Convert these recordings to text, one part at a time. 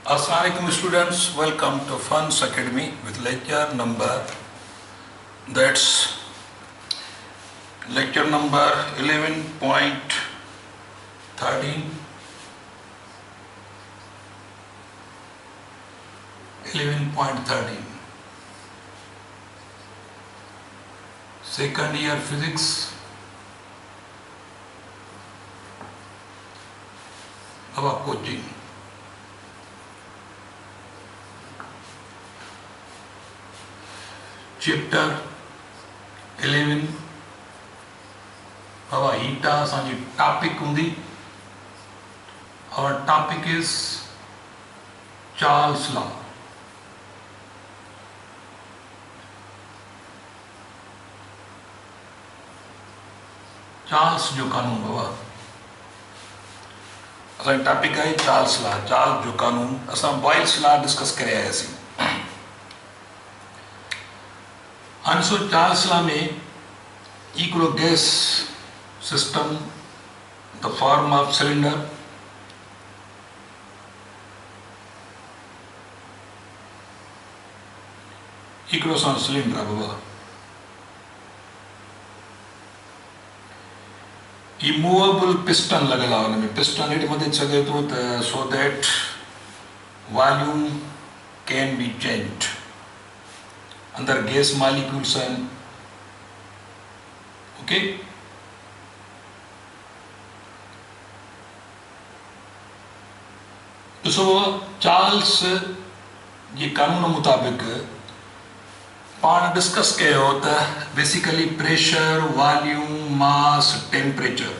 Assalamualaikum students, welcome to Funs Academy with lecture number, that's lecture number 11.13. 11.13 second year physics. Our coaching. Chapter 11. Our ita sanji topic undi. Our topic is Charles law. Charles जो कानून बाबा असां topic है Charles law. Charles जो कानून असां Boyle's law discuss करे आयासीं। हाणे सो चार्ल्स लॉ में हिकिड़ो gas system the form of cylinder हिकिड़ो असां सिलेंडर आहे बाबा। मूवेबल पिस्टन लॻल आहे हुन में। पिस्टन हेठि मथे सघे थो त so that volume can be changed. अंदर गैस मॉलिक्यूल्स आहिनि। ओके, ॾिसो चार्ल्स जे कानून मुताबिक़ पाण डिस्कस कयो त basically pressure, volume, mass, temperature,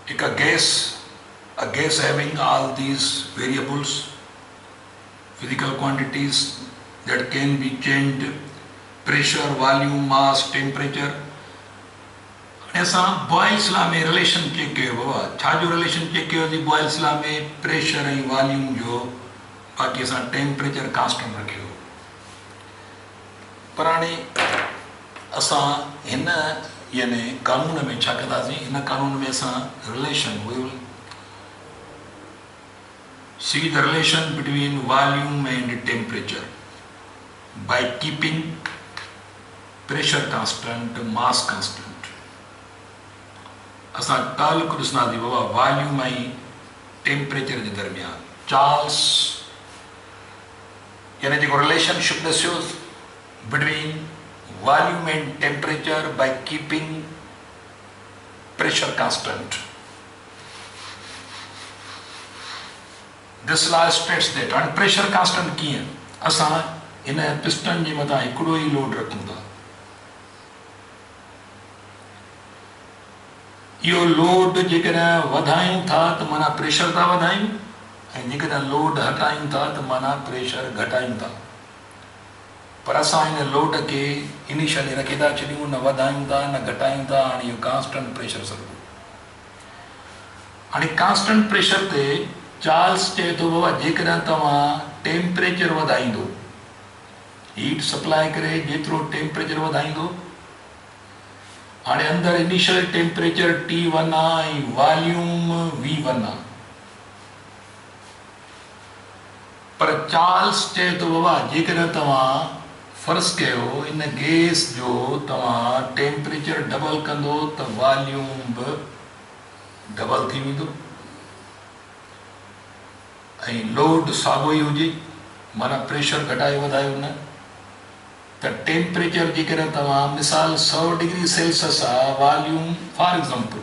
a gas having all these variables, physical quantities that can be changed, pressure, volume, mass, temperature. ऐसा boils law में रिलेशन चेक कयो बाबा। छा जो रिलेशन चेक कयो जी बॉयल्स लॉ में प्रेशर ऐं वॉल्यूम जो, बाक़ी असां टेम्परेचर कांस्टेंट रखियो। पर हाणे असां हिन यानी कानून में छा कंदासीं, हिन कानून में असां relation, we will see the relation between volume and temperature by keeping pressure constant, mass constant. असां ताल्लुक ॾिसंदासीं बाबा वॉल्यूम ऐं टेम्परेचर जे दरमियान। चार्ल्स यानी जेको relationship ॾिसियो between volume and temperature by keeping pressure constant. This law states that and pressure constant कीअं असां इन पिस्टन जे मथां हिकिड़ो ई लोड रखूं था। इहो लोड जेकॾहिं वधायूं था त माना प्रेशर था वधायूं, ऐं जेकॾहिं लोड हटायूं था त माना प्रेशर घटायूं था। पर असां हिन लोड खे इनिशियली रखी था छॾियूं, न वधायूं था न घटायूं था। हाणे इहो कांस्टेंट प्रेशर सभु। हाणे कांस्टेंट प्रेशर ते चार्ल्स चए थो बाबा जेकॾहिं तव्हां टेम्परेचर वधाईंदो, हीट सप्लाई करे जेतिरो टेम्परेचर वधाईंदो, हाणे अंदरि इनिशियल टेम्परेचर T1 आहे ऐं वॉल्यूम V1 आहे। पर चार्ल्स चए थो बाबा जेकॾहिं तव्हां फर्ज़ कयो इन गैस जो तव्हां टेम्परेचर डबल कंदो त वॉल्यूम बि डबल थी वेंदो ऐं लोड साॻियो ई हुजे, माना प्रेशर घटाए वधायो न। त टेम्परेचर जेकॾहिं तव्हां मिसाल 100 डिग्री सेल्सियस आहे, वॉल्यूम फॉर एग्ज़ाम्पल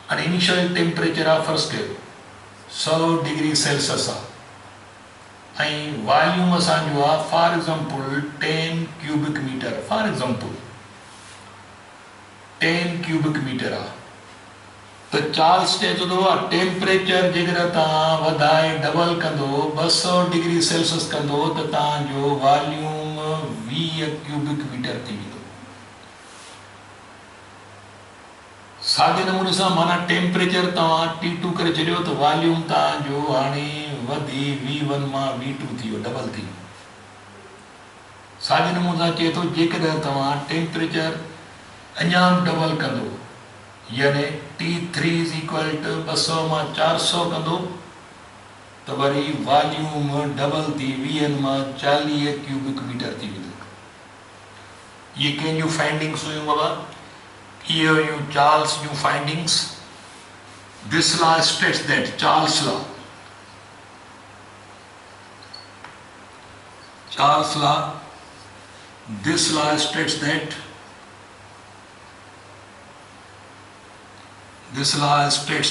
हाणे इनिशियल टेम्परेचर आहे फर्ज़ कयो 100 डिग्री सेल्सियस आहे ऐं वॉल्यूम असांजो आहे for example 10 cubic metre, for example 10 cubic metre आहे। त चार्ल्स चए थो टेम्परेचर जेकॾहिं तव्हां वधाए डबल कंदो 200 डिग्री सेल्सियस कंदो त तव्हांजो वॉल्यूम 20 क्यूबिक मीटर थी वेंदो। साॻे नमूने सां माना टेम्परेचर तव्हां T2 करे छॾियो त वॉल्यूम तव्हांजो हाणे वधी V1 मां V2 थी वियो, डबल थी वियो। साॻे नमूने सां चए थो जेकॾहिं तव्हां टेम्परेचर अञा डबल कंदो यानी T3 इज़ इक्वल टू 200 मां 400 कंदो तो वरी वॉल्यूम डबल थी वीएन में 40 क्यूबिक मीटर थी वेंदो। ये कंहिंजूं फाइंडिंग्स हुयूं बाबा, ये हुयूं चार्ल्स जूं findings. This law status that, Charles law, this law states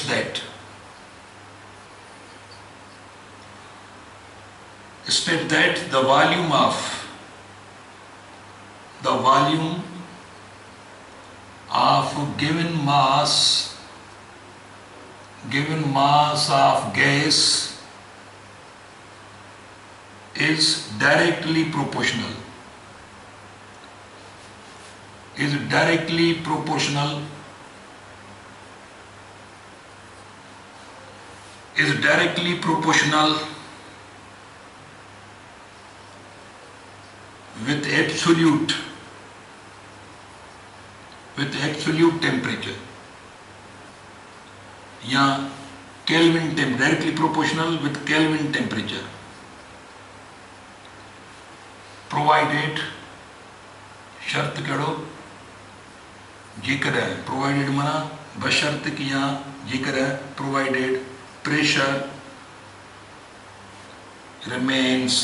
that the volume of given mass of gas is directly proportional with absolute temperature, या Kelvin directly proportional with Kelvin temperature, provided शर्त कड़ो जेकर provided मना बशर्त कि यहाँ जेकर provided pressure remains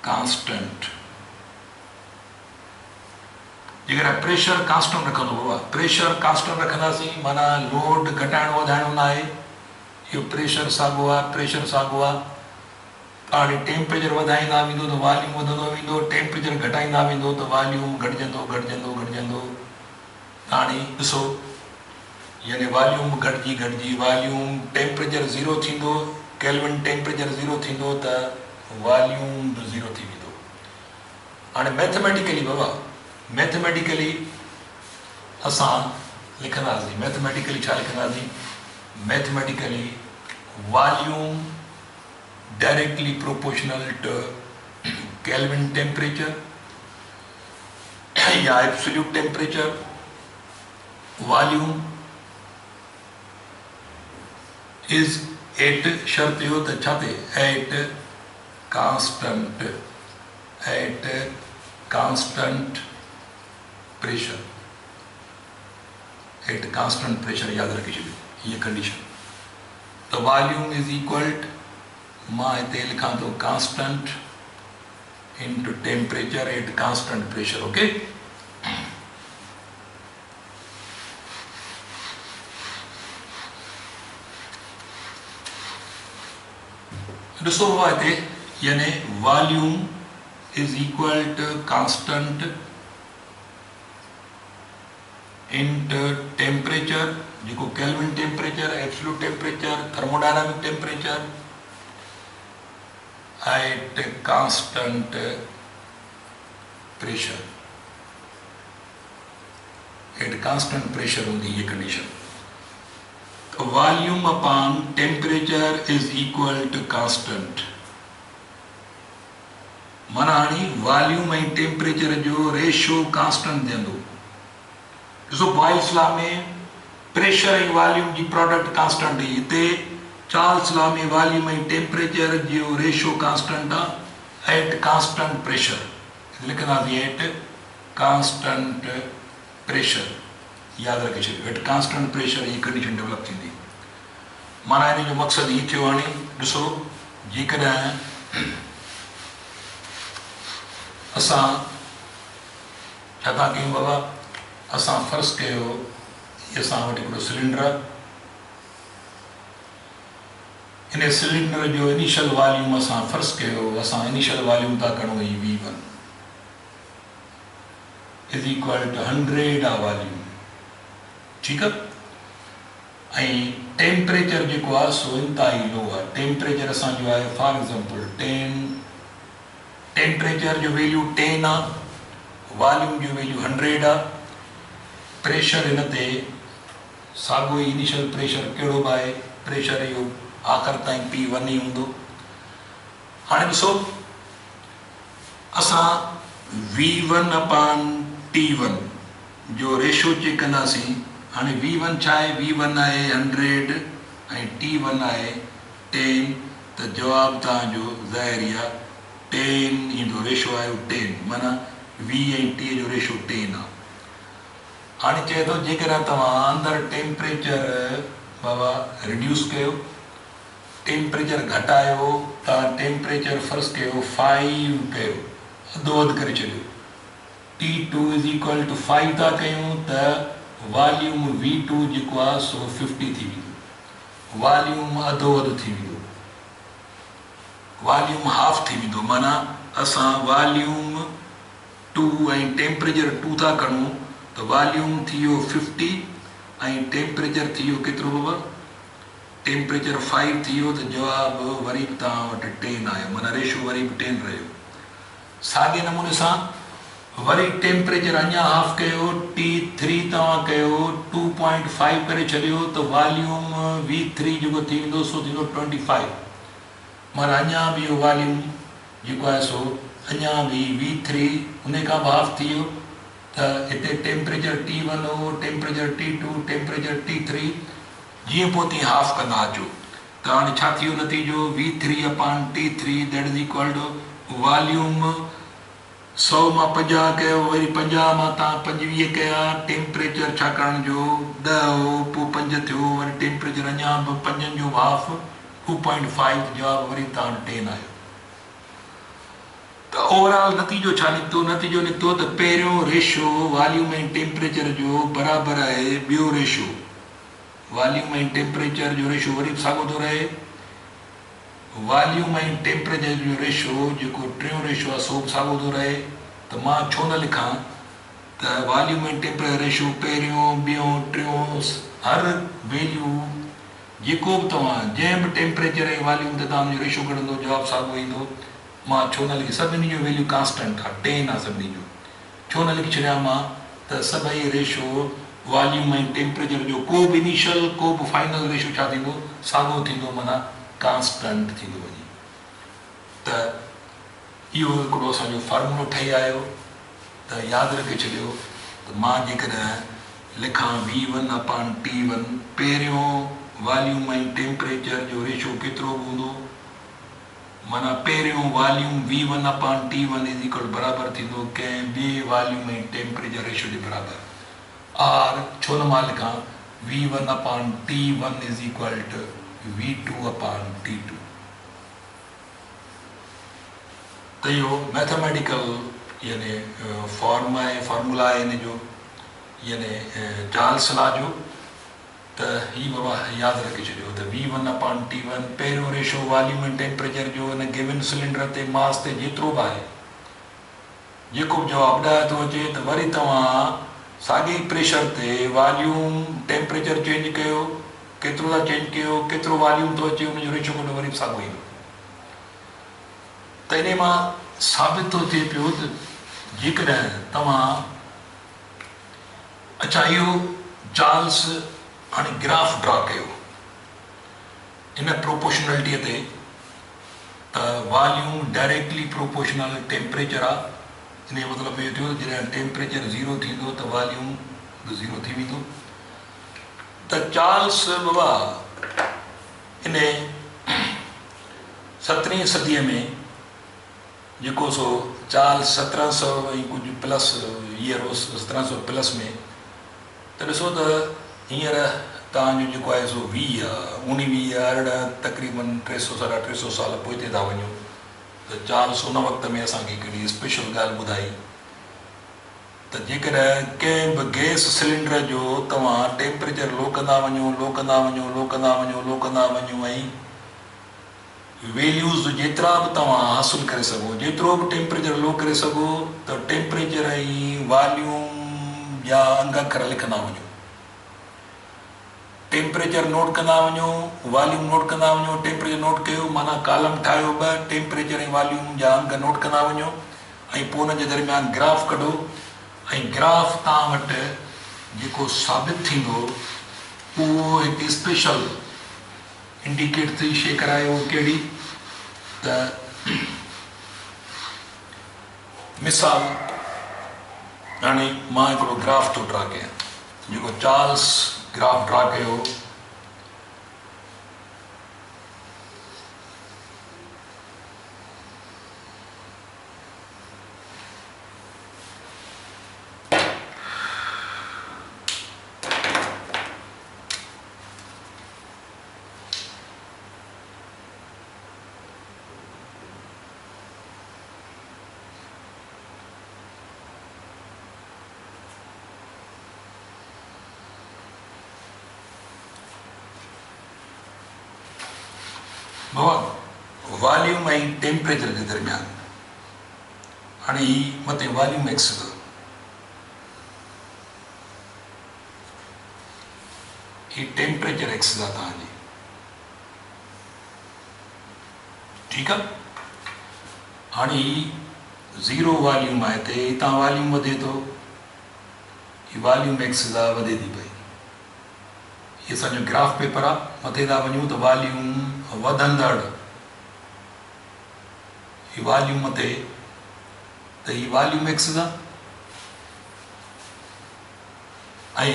constant। जेकर pressure constant रखंदो बाबा, प्रेशर कांस्टेंट रखंदासीं माना लोड घटाइणो वधाइणो ना आहे, इहो प्रेशर साॻियो आहे। हाणे टेम्परेचर वधाईंदा वेंदो त वॉल्यूम वधंदो वेंदो, टेम्परेचर घटाईंदा वेंदो त वॉल्यूम घटिजंदो। हाणे ॾिसो, यानी वॉल्यूम घटिजी वॉल्यूम टेम्परेचर 0 थींदो, केल्विन टेम्परेचर 0 थींदो त वॉल्यूम बि 0 थी वेंदो। हाणे मैथमेटिकली बाबा, मैथमेटिकली असां लिखंदासीं, mathematically volume directly proportional to Kelvin temperature या absolute temperature, volume is at शर्त यो त छा थे at constant pressure, याद रखी छॾियो ये कंडीशन। तो वॉल्यूम इज इक्वल टू, मां हिते लिखां थो constant into temperature at constant pressure. Okay, ॾिसो बाबा हिते, यानी volume is equal to constant into temperature, जेको Kelvin temperature, absolute temperature, thermodynamic temperature at constant pressure, होंगी ये कंडीशन। तो volume upon temperature is equal to constant, माना हाणे वॉल्यूम ऐं टेम्परेचर जो रेशियो कांस्टेंट देंदो। ॾिसो बॉयल्स लॉ में प्रेशर ऐं वॉल्यूम जी प्रोडक्ट कांस्टेंट हुई, हिते चार्ल्स लॉ में वॉल्यूम ऐं टेम्परेचर जो रेशियो कांस्टेंट आहे एट कांस्टेंट प्रेशर, लिखंदासीं एट कांस्टेंट प्रेशर, याद रखी छॾियो एट कांस्टेंट प्रेशर ये कंडीशन डेवलप थींदी। माना इन जो मक़सद ये थियो, हाणे ॾिसो जेकॾहिं असां छा था कयूं बाबा, असां फ़र्ज़ु कयो असां वटि हिकिड़ो सिलेंडर, इन सिलेंडर जो इनिशियल वॉल्यूम असां फ़र्ज़ु कयो, असां इनिशियल वॉल्यूम था खणो V1 इज इक्वल टू 100 आहे वॉल्यूम, ठीकु आहे। ऐं टेम्परेचर जेको आहे सो इंतिहाई लो आहे, टेम्परेचर असांजो आहे फॉर एग्ज़ाम्पल 10, टेम्परेचर जो वैल्यू 10 आहे, वॉल्यूम जो वैल्यू 100 आहे, प्रेशर हिन ते साॻियो ई इनिशियल प्रेशर कहिड़ो बि आहे, प्रेशर इहो आख़िर ताईं P1 ई हूंदो। हाणे ॾिसो असां V1 अपॉन T1 जो रेशियो चेक कंदासीं। हाणे V1 छा आहे, V1 आहे 100 ऐं T1 आहे 10 त जवाब तव्हांजो ज़ाहिर आहे 10 ईंदो, रेशो आयो 10, माना 20 ऐं 30 जो रेशो 10 आहे। हाणे चए थो जेकॾहिं तव्हां अंदरि टेम्परेचर बाबा रिड्यूस कयो, टेम्परेचर घटायो, तव्हां टेम्परेचर फ़र्ज़ु कयो 5 कयो, अधो अधु करे छॾियो, T2 इज़ इक्वल टू 5 था कयूं त वॉल्यूम V2 जेको आहे सो 50 थी वेंदो, वॉल्यूम अधो अधु थी वेंदो, वॉल्यूम हाफ थी वेंदो, माना असां वॉल्यूम 2 ऐं टेम्परेचर 2 था खणूं त वॉल्यूम थी वियो 50 ऐं टेम्परेचर थी वियो केतिरो बाबा, टेम्परेचर 5 थी वियो त जवाबु वरी बि तव्हां वटि 10 आयो, माना रेशो वरी बि 10 रहियो। साॻे नमूने सां वरी टेम्परेचर अञा हाफ कयो, T3 तव्हां कयो 2.5 करे छॾियो त वॉल्यूम V3 जेको थी वेंदो सो थींदो 25, माना अञा बि इहो वॉल्यूम जेको आहे सो अञा बि V3 उन खां बि हाफ थी वियो, त हिते टेम्परेचर T1 हो, टेम्परेचर T2, टेम्परेचर T3, जीअं पोइ तीअं हाफ कंदा अचो त हाणे छा थी वियो नतीजो, V3 upon T3 that is equal to volume 100 मां 50 कयो, वरी 50 मां तव्हां 25 कया, टेम्परेचर छाकाणि जो 10 हो, पोइ 5 थियो, वरी टेम्परेचर अञा बि 5 जो हाफ 2.5, जवाबु वरी तव्हां 10 आयो। त ओवरऑल नतीजो छा निकितो, नतीजो निकितो त पहिरियों रेशो वॉल्यूम ऐं टेम्परेचर जो बराबरि आहे ॿियो रेशो, वॉल्यूम ऐं टेम्परेचर जो रेशो वरी बि साॻियो थो रहे, वॉल्यूम ऐं टेम्परेचर जो रेशो जेको टियों रेशो आहे सो बि साॻियो थो रहे, त मां छो न लिखां त वॉल्यूम ऐं टेम्परेचर रेशो पहिरियों ॿियों टियों हर वैल्यू जेको बि तव्हां जंहिं बि टेम्परेचर ऐं वॉल्यूम ते तव्हां जो रेशो कढंदो जवाबु साॻियो ईंदो, मां छो न लिखी, सभिनी जो वैल्यू कांस्टेंट आहे 10 आहे सभिनी जो, छो न लिखी छॾियां मां त सभई रेशो वॉल्यूम ऐं टेम्परेचर जो को बि इनिशियल को बि फाइनल रेशो छा थींदो साॻियो थींदो, माना कांस्टेंट थींदो वञे। त इहो हिकिड़ो असांजो फॉर्मूलो ठही आयो, त यादि रखे छॾियो त मां जेकॾहिं लिखां V1 अपॉन T1, पहिरियों वॉल्यूम ऐं टेम्परेचर जो रेशो केतिरो बि हूंदो, माना पहिरियों volume V1 upon T1 is equal बराबरि थींदो कंहिं ॿिए वॉल्यूम ऐं टेम्परेचर रेशो जे बराबरि, और छो न मां लिखां V1 upon T1 is equal to V2 upon T2। त इहो मैथमेटिकल यानी फॉर्मूला आहे हिन जो, यानी चार्ल्स लॉ जो, त ही बाबा यादि रखे छॾियो त V1 अपॉन T1 पहिरियों रेशो वॉल्यूम ऐं टेम्परेचर जो हिन गिवन सिलेंडर ते मास ते जेतिरो बि आहे, जेको बि जवाबु 10 थो अचे त वरी तव्हां साॻे प्रेशर ते वॉल्यूम टेम्परेचर चेंज कयो, केतिरो था चेंज कयो, केतिरो वॉल्यूम थो अचे हुनजो रेशो कढो, वरी साॻियो ईंदो। त इन मां साबित थो थिए पियो त जेकॾहिं तव्हां, अच्छा इहो चार्ल्स हाणे ग्राफ ड्रा कयो इन प्रोपोर्शनलिटीअ ते, त वॉल्यूम डायरेक्टली प्रोपोर्शनल टेम्परेचर आहे, इन जो मतिलबु इहो थियो जॾहिं टेम्परेचर 0 थींदो त वॉल्यूम बि 0 थी वेंदो। त चार्ल्स बाबा इन 17वीं सदीअ में जेको सो चार्ल्स 1700 ऐं कुझु प्लस ईयर हो, 1700 प्लस में, त ॾिसो त हींअर तव्हांजो जेको आहे सो 20 आहे, 19 अरिड़हं तक़रीबन 300 साल पोइ ते था वञूं, त चार्ल्स उन वक़्त में असांखे हिकिड़ी स्पेशल ॻाल्हि ॿुधाई त जेकॾहिं कंहिं बि गैस सिलेंडर जो तव्हां टेम्परेचर लो कंदा वञो ऐं वैल्यूज़ जेतिरा बि तव्हां हासिलु करे सघो, जेतिरो बि टेम्परेचर लो करे सघो, त टेम्परेचर ऐं वॉल्यूम जा अंग अखर लिखंदा वञो, टेम्परेचर नोट कंदा वञो, वॉल्यूम नोट कंदा वञो, टेम्परेचर नोट कयो, माना कॉलम ठाहियो 2, टेम्परेचर ऐं वॉल्यूम जा अंग नोट कंदा वञो, ऐं पोइ हुन जे दरमियान ग्राफ कढो, ऐं ग्राफ तव्हां वटि जेको साबित थींदो उहो हिकु स्पेशल इंडिकेट थी शइ करायो, कहिड़ी त मिसाल हाणे मां हिकिड़ो ग्राफ थो ड्रा कयां, जेको चार्ल्स ग्राफ ड्रा कयो, बाबा वॉल्यूम ऐं टेम्परेचर जे दरमियान हाणे ही मथे वॉल्यूम एक्स ही टेम्परेचर एक्स जा तव्हांजी ठीकु आहे हाणे ही ज़ीरो वॉल्यूम आहे हिते हितां वॉल्यूम वधे थो ही वॉल्यूम एक्स जा वधे थी पई ये असांजो ग्राफ पेपर आहे मथे था वञूं त वॉल्यूम वधंदड़ ही वॉल्यूम मथे त ही वॉल्यूम एक्स जा ऐं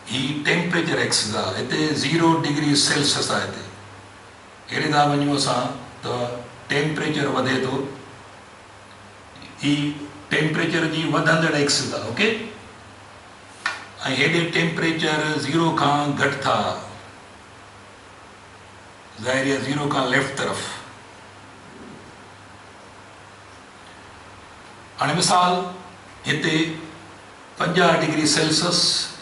ही टेम्परेचर एक्स जा हिते 0 डिग्री सेल्सियस आहे हिते हेॾे था वञूं असां त टेम्परेचर वधे थो ही टेम्परेचर जी वधंदड़ एक्स जा ओके ऐं हेॾे टेम्परेचर 0 खां घटि था ज़ाहिर आहे 0 खां लेफ्ट तरफ़ हाणे मिसाल हिते 50 degree Celsius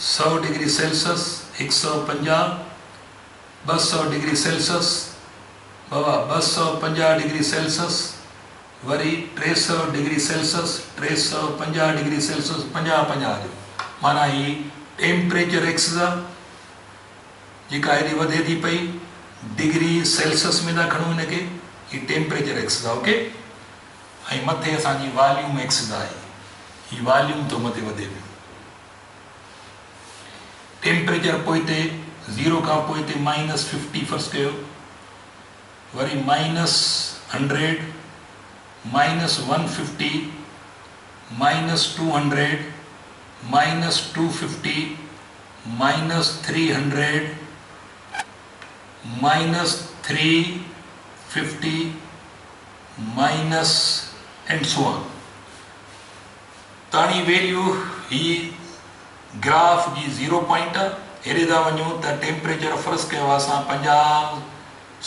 100 degree Celsius 150 200 degree Celsius बाबा 250 डिग्री सेल्सियस वरी 300 डिग्री सेल्सियस 350 डिग्री सेल्सियस 50-50 जो माना ही टेम्परेचर एक्स जा जेका हेॾी वधे थी पई डिग्री सेल्सियस में था खणूं हिनखे ही टेम्परेचर एक्स जा ओके ऐं मथे असांजी वॉल्यूम एक्स जा आहे ही वॉल्यूम तो मथे वधे पियो टेम्परेचर पोइ हिते 0 खां पोइ हिते -50 फर्ज़ कयो वरी -100 -150 -200 -250 -300 -350 माइनस एंड सो ऑन ताणी वैल्यू ही ग्राफ जी 0 पॉइंट हेॾे था वञूं त टेम्परेचर फ़र्ज़ु कयो आहे असां 50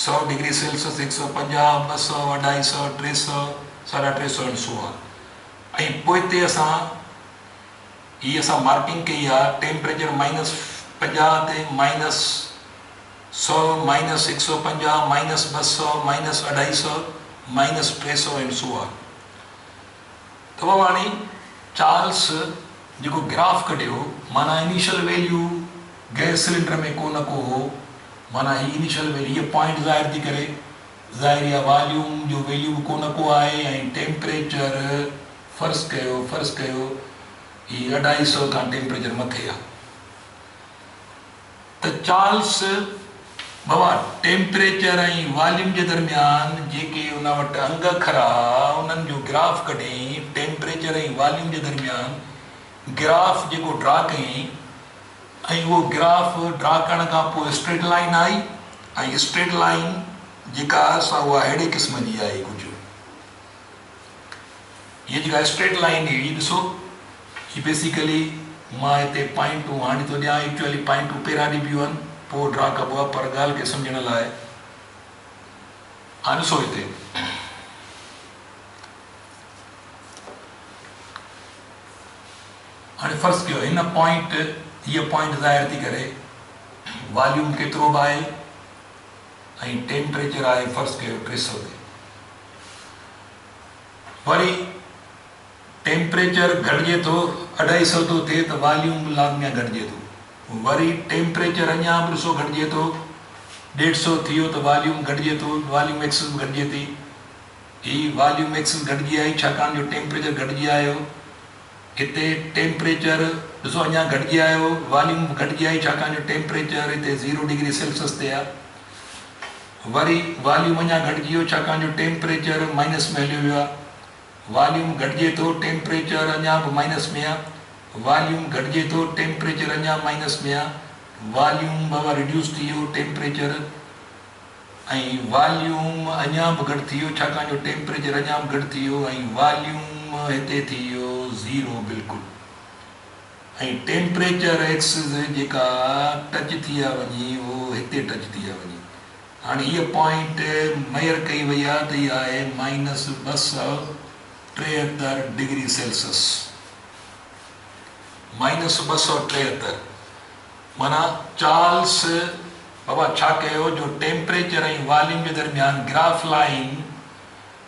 100 degree Celsius 150 200 250 300 350 and so on ऐं पोइ हिते असां ही असां मार्किंग कई आहे टेम्परेचर -50 ते -100 -150 -200 -250 -300 एंड सो ऑन त हाणे चार्ल्स जेको ग्राफ कढियो माना इनिशियल वैल्यू गैस सिलेंडर में को न को हो माना ही इनिशियल वैल्यू ये पॉइंट ज़ाहिर थी करे ज़ाहिर आहे वॉल्यूम जो वैल्यू को न को आहे ऐं टेम्परेचर फ़र्ज़ु कयो ही 250 खां टेम्परेचर मथे आहे त चार्ल्स बाबा टेम्परेचर ऐं वॉल्यूम जे दरमियान जेके उन वटि अंग खरा उन्हनि जो ग्राफ कढियईं टेम्परेचर ऐं वॉल्यूम जे दरमियान ग्राफ जेको ड्रा कयईं ऐं उहो ग्राफ ड्रा करण खां पोइ स्ट्रेट लाइन आई ऐं स्ट्रेट लाइन जेका आहे उहा अहिड़े क़िस्म जी आहे कुझु हीअ जेका स्ट्रेट लाइन अहिड़ी ॾिसो ही बेसिकली मां हिते पॉइंटूं हाणे थो ॾियां एक्चुअली पॉइंटूं पहिरां ॾिबियूं आहिनि पोइ ड्रा कबो आहे पर ॻाल्हि खे सम्झण लाइ हाणे ॾिसो हिते हाणे फ़र्ज़ु कयो हिन पॉइंट हीअ पॉइंट ज़ाहिर थी करे वॉल्यूम केतिरो बि आहे ऐं टेम्परेचर आहे फ़र्ज़ु कयो 300 ते वरी टेम्परेचर घटिजे थो 250 थो थिए त वॉल्यूम लाज़मी घटिजे थो वरी टेम्परेचर अञा बि ॾिसो घटिजे थो 150 थी वियो त वॉल्यूम घटिजे थो वॉल्यूम एक्सिस घटिजे थी ही वॉल्यूम एक्सिस घटिजी आई छाकाणि जो टेम्परेचर घटिजी आयो हिते टेम्परेचर ॾिसो अञा घटिजी आयो वॉल्यूम घटिजी आई छाकाणि जो टेम्परेचर हिते 0 डिग्री सेल्सियस ते आहे वरी वॉल्यूम अञा घटिजी वियो छाकाणि जो टेम्परेचर माइनस में हलियो वियो आहे वॉल्यूम घटिजे थो टेम्परेचर अञा बि माइनस में आहे वॉल्यूम घटिजे थो टेम्परेचर अञा माइनस में आहे वॉल्यूम बाबा रिड्यूस थी वियो टेम्परेचर ऐं वॉल्यूम अञा बि घटि थी वियो छाकाणि जो टेम्परेचर अञा बि घटि थी वियो ऐं वॉल्यूम हिते थी वियो 0 बिल्कुलु ऐं टेम्परेचर एक्सिस जेका टच थी आहे वञी उहो हिते टच थी आहे वञी हाणे हीअ पॉइंट मेयर कई वई आहे त इहा आहे -273 डिग्री सेल्सियस -273 माना चार्ल्स बाबा छा कयो जो टेम्परेचर ऐं वॉल्यूम जे दरमियान ग्राफ लाइन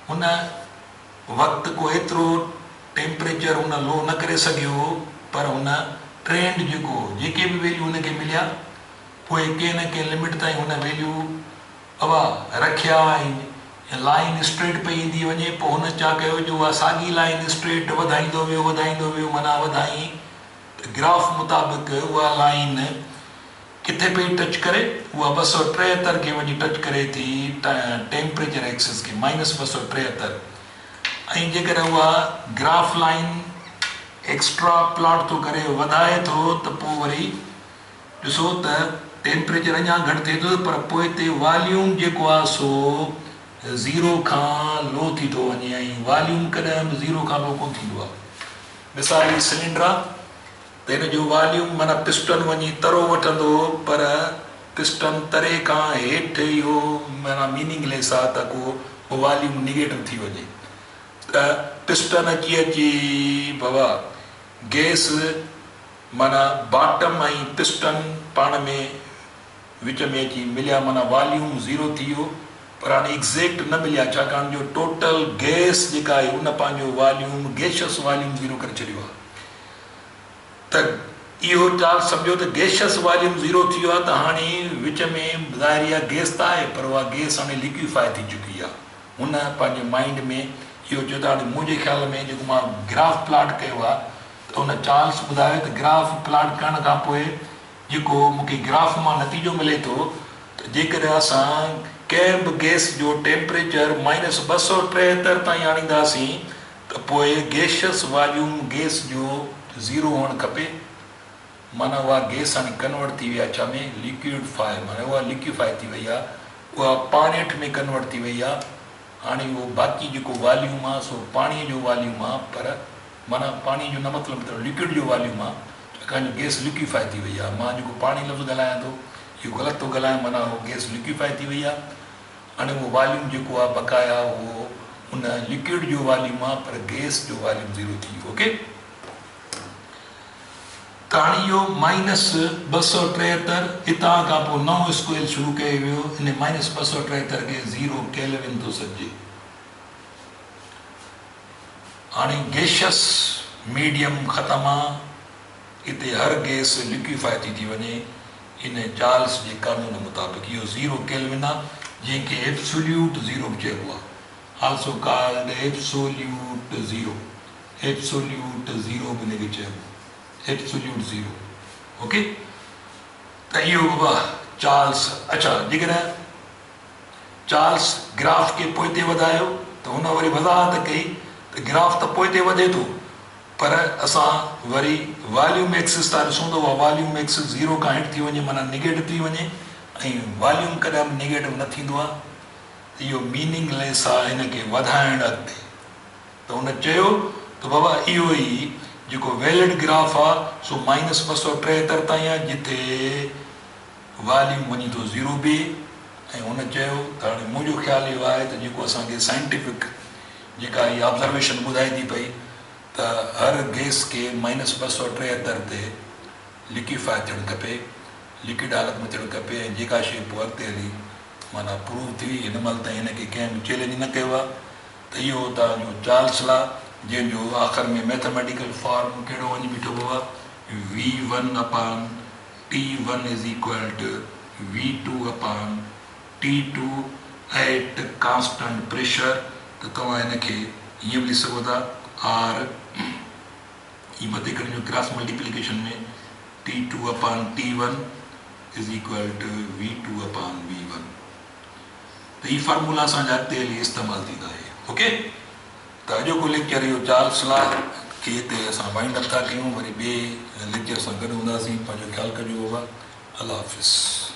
हुन वक़्तु को एतिरो टेम्परेचर हुन लो न करे सघियो, पर हुन ट्रेंड जेको जेके बि वैल्यू हुनखे मिलिया पोइ कंहिं न कंहिं लिमिट ताईं हुन वैल्यू बाबा रखिया ऐं लाइन स्ट्रेट पई ईंदी वञे। पोइ हुन छा कयो जो उहा साॻी लाइन स्ट्रेट वधाईंदो वियो माना वधाई ग्राफ मुताबिक़ उहा लाइन किथे पई टच करे, उहा 273 खे वञी टच करे थी टेम्परेचर एक्सिस खे -273। ऐं जेकर उहा ग्राफ लाइन एक्स्ट्रा प्लॉट थो करे वधाए थो त पोइ वरी ॾिसो त टेम्परेचर अञा घटि थिए थो, पर पोइ ते वॉल्यूम जेको आहे सो 0 खां लो थी थो वञे ऐं वॉल्यूम कॾहिं बि 0 खां लो कोन थींदो आहे। मिसाल ही सिलेंडर आहे त हिन जो वॉल्यूम माना पिस्टन वञी तरो वठंदो, पर पिस्टन तरे खां हेठि इहो माना मीनिंगलेस आहे त को वॉल्यूम निगेटिव थी वञे त पिस्टन अची बाबा गैस माना बॉटम ऐं पिस्टन पाण में विच में अची मिलिया माना वॉल्यूम 0 थी वियो, पर हाणे एग्ज़ैक्ट न मिलिया छाकाणि जो टोटल गैस जेका आहे उन पंहिंजो वॉल्यूम गैशियस वॉल्यूम 0 करे छॾियो आहे। त इहो चाल सम्झो त गैशियस वॉल्यूम 0 थी वियो आहे त हाणे विच में ज़ाहिर आहे गैस त आहे, पर उहा गैस हाणे लिक्विफाई थी चुकी आहे। हुन पंहिंजे माइंड में इहो चयो त हाणे मुंहिंजे ख़्याल में जेको मां ग्राफ प्लॉट कयो आहे त हुन चार्ल्स ॿुधायो त ग्राफ प्लॉट करण खां पोइ जेको मूंखे ग्राफ मां नतीजो मिले थो त जेकॾहिं असां कंहिं बि गैस जो टेम्परेचर -273 ताईं आणींदासीं त पोइ गैशियस वॉल्यूम गैस जो 0 हुअणु खपे, माना उहा गैस हाणे कन्वर्ट थी वई आहे छा में लिक्विडफाई, माना उहा लिक्विफाई थी वई आहे, उहा पाणेठ में कन्वर्ट थी वई आहे। हाणे उहो बाक़ी जेको वॉल्यूम आहे सो पाणीअ जो वॉल्यूम आहे, पर माना पाणी जो न मतिलबु लिक्विड जो वॉल्यूम आहे, छाकाणि गैस लिक्विफाई थी वई आहे। मां जेको पाणी लफ़्ज़ ॻाल्हायां थो इहो ग़लति थो ॻाल्हायां, माना उहो गैस लिक्विफाई थी वई आहे। हाणे उहो वॉल्यूम जेको आहे बक़ाया उहो उन लिक्विड जो वॉल्यूम आहे, पर गैस जो वॉल्यूम 0 थी वियो। ओके, त हाणे इहो -273 हितां खां पोइ नओं स्क्वेल शुरू कयो वियो, इन -273 खे 0 केल्विन थो सॾिजे। हाणे गैशियस मीडियम ख़तमु आहे, हिते हर गैस लिक्विफाई थी वञे इन चार्ल्स जे कानून मुताबिक़। इहो 0 केल्विन आहे जंहिंखे एब्सोल्यूट 0 बि चइबो आहे, आल्सो कॉल्ड एब्सोल्यूट 0, एब्सोल्यूट 0 बि हिनखे चइबो, एब्सोल्यूट 0। ओके, त इहो बाबा चार्ल्स। अच्छा, जेकॾहिं चार्ल्स ग्राफ खे पोइते वधायो त हुन वरी वज़ाहत कई त ग्राफ त पोइते वधे थो, पर असां वरी वॉल्यूम एक्सिस था ॾिसूं त उहा वॉल्यूम एक्सिस 0 खां हेठि थी वञे माना निगेटिव थी वञे, ऐं वॉल्यूम कॾहिं बि निगेटिव न थींदो आहे। इहो मीनिंगलेस आहे हिनखे वधाइण अॻिते। त हुन चयो त बाबा इहो ई जेको वैलिड ग्राफ आहे सो -273 ताईं आहे, जिथे वॉल्यूम वञी थो 0 बि। ऐं हुन चयो त हाणे मुंहिंजो ख़्यालु इहो आहे त जेको असांखे साइंटिफिक जेका इहा ऑब्ज़र्वेशन ॿुधाए थी पई त हर गैस खे -273 ते लिक्विफाई थियणु खपे, लिक्विड हालत में थियणु खपे, ऐं जेका शइ पोइ अॻिते हली माना प्रूव थी। हिन महिल ताईं हिनखे कंहिं बि चैलेंज न कयो आहे। त इहो तव्हांजो चार्ल्स लॉ, जंहिंजो आख़िर में मैथमेटिकल फॉर्म कहिड़ो वञी बीठो आहे, V1/T1 = V2/T2 eight constant pressure. त तव्हां हिनखे ईअं बि लिखी सघो था, R ई मथे खणी क्रॉस मल्टीप्लिकेशन में T2/T1 = V2/V1। त हीअ फार्मूला असांजा अॻिते हली इस्तेमालु थींदा आहे। ओके, त अॼोको लेक्चर इहो चार्ल्स लॉ खे हिते असां वाइंड अप था कयूं, वरी ॿिए लेक्चर सां गॾु हूंदासीं। पंहिंजो ख़्यालु कजो बाबा, अल्लाह हाफ़िज़।